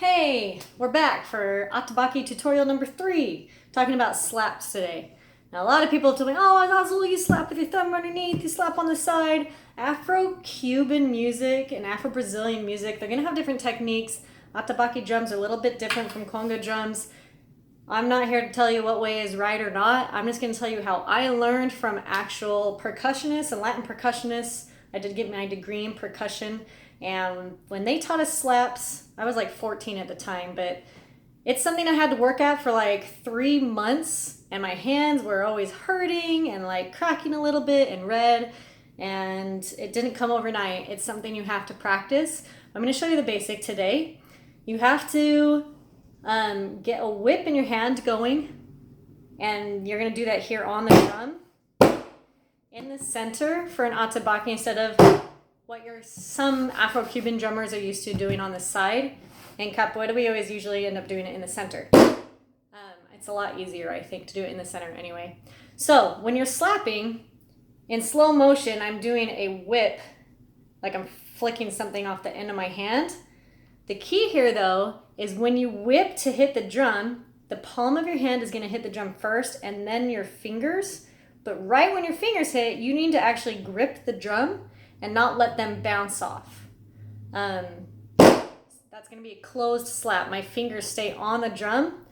Hey, we're back for Atabaque tutorial number 3, talking about slaps today. Now a lot of people have told me, oh Azul, you slap with your thumb underneath, you slap on the side. Afro-Cuban music and Afro-Brazilian music, they're gonna have different techniques. Atabaque drums are a little bit different from conga drums. I'm not here to tell you what way is right or not. I'm just gonna tell you how I learned from actual percussionists and Latin percussionists. I did get my degree in percussion, and when they taught us slaps, I was like 14 at the time, but it's something I had to work at for like 3 months, and my hands were always hurting and like cracking a little bit and red, and it didn't come overnight. It's something you have to practice. I'm going to show you the basic today. You have to get a whip in your hand going, and you're going to do that here on the drum in the center for an atabaque instead of what some Afro-Cuban drummers are used to doing on the side. In capoeira, we always usually end up doing it in the center. It's a lot easier, I think, to do it in the center anyway. So when you're slapping, in slow motion, I'm doing a whip, like I'm flicking something off the end of my hand. The key here, though, is when you whip to hit the drum, the palm of your hand is going to hit the drum first and then your fingers. But right when your fingers hit, you need to actually grip the drum and not let them bounce off. That's going to be a closed slap. My fingers stay on the drum.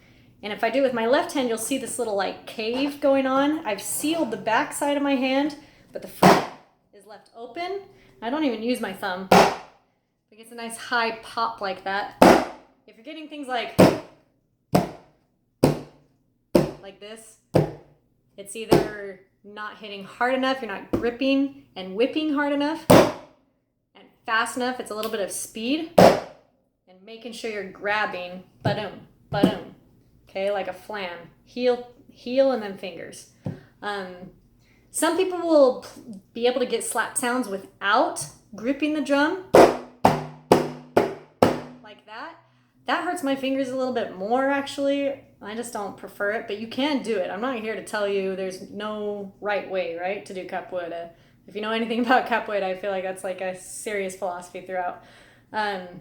And if I do it with my left hand, you'll see this little like cave going on. I've sealed the back side of my hand, but the front is left open. I don't even use my thumb. It gets a nice high pop like that. If you're getting things like this, it's either not hitting hard enough, you're not gripping and whipping hard enough and fast enough. It's a little bit of speed and making sure you're grabbing, ba-dum, ba-dum, okay, like a flan. Heel, and then fingers. Some people will be able to get slap sounds without gripping the drum, like that. That hurts my fingers a little bit more, actually. I just don't prefer it, but you can do it. I'm not here to tell you there's no right way, right, to do capoeira. If you know anything about capoeira, I feel like that's like a serious philosophy throughout. I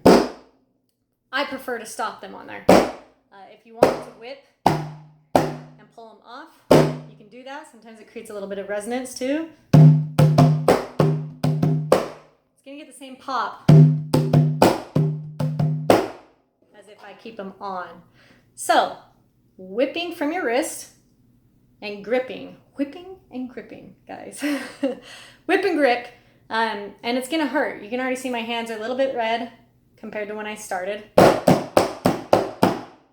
prefer to stop them on there. If you want to whip and pull them off, you can do that. Sometimes it creates a little bit of resonance too. It's gonna get the same pop as if I keep them on. So, whipping from your wrist and gripping. Whipping and gripping, guys. Whip and grip, and it's gonna hurt. You can already see my hands are a little bit red compared to when I started.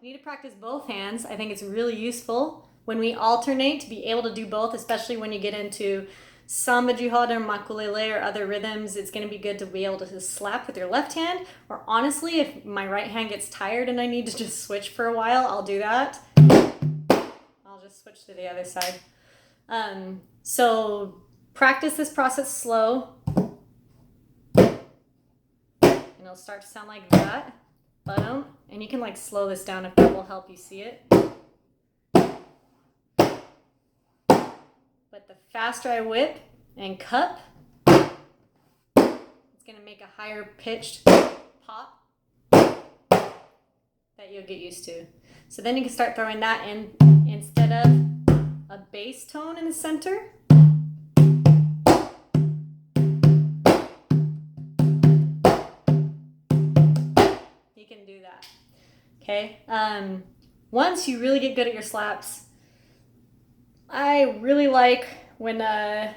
You need to practice both hands. I think it's really useful when we alternate to be able to do both, especially when you get into samba de roda or maculele or other rhythms. It's going to be good to be able to slap with your left hand, or honestly, if my right hand gets tired and I need to just switch for a while, I'll do that. I'll just switch to the other side. So practice this process slow, and it'll start to sound like that. And you can like slow this down if that will help you see it. But the faster I whip and cup, it's going to make a higher pitched pop that you'll get used to. So then you can start throwing that in instead of a bass tone in the center. You can do that. Okay. Once you really get good at your slaps, I really like when I'm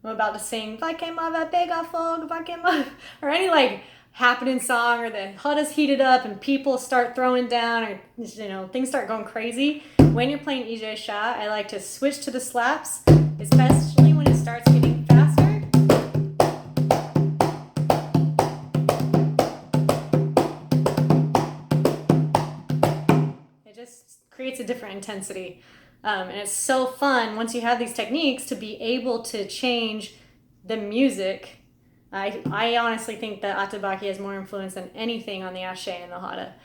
about to sing Vai queimar, vai pegar fogo, vai queimar, or any like happening song, or the roda's heated up and people start throwing down, or things start going crazy. When you're playing EJ Shah, I like to switch to the slaps, especially when it starts getting faster. It just creates a different intensity. And it's so fun once you have these techniques to be able to change the music. I honestly think that Atabaque has more influence than anything on the ashe and the roda.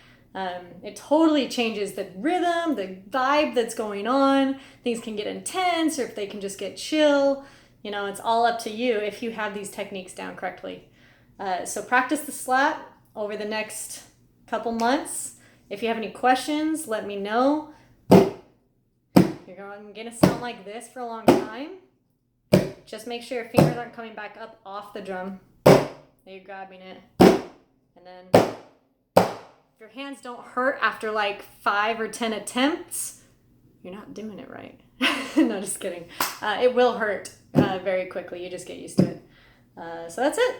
It totally changes the rhythm, the vibe that's going on. Things can get intense, or if they can just get chill. It's all up to you if you have these techniques down correctly. So practice the slap over the next couple months. If you have any questions, let me know. I'm gonna sound like this for a long time. Just make sure your fingers aren't coming back up off the drum. You're grabbing it. And then if your hands don't hurt after like 5 or 10 attempts, you're not doing it right. No, just kidding. It will hurt very quickly. You just get used to it. So that's it.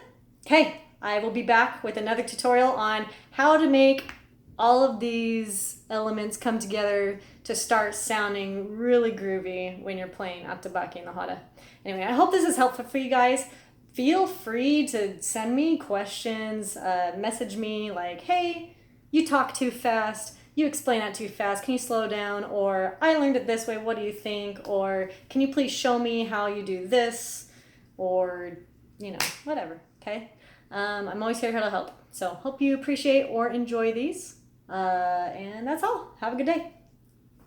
Okay, I will be back with another tutorial on how to make all of these elements come together to start sounding really groovy when you're playing Atabaque in the Hara. Anyway, I hope this is helpful for you guys. Feel free to send me questions, message me like, hey, you talk too fast, you explain that too fast, can you slow down? Or I learned it this way, what do you think? Or can you please show me how you do this? Or, you know, whatever, okay? I'm always here to help. So hope you appreciate or enjoy these. And that's all. Have a good day.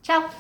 Ciao.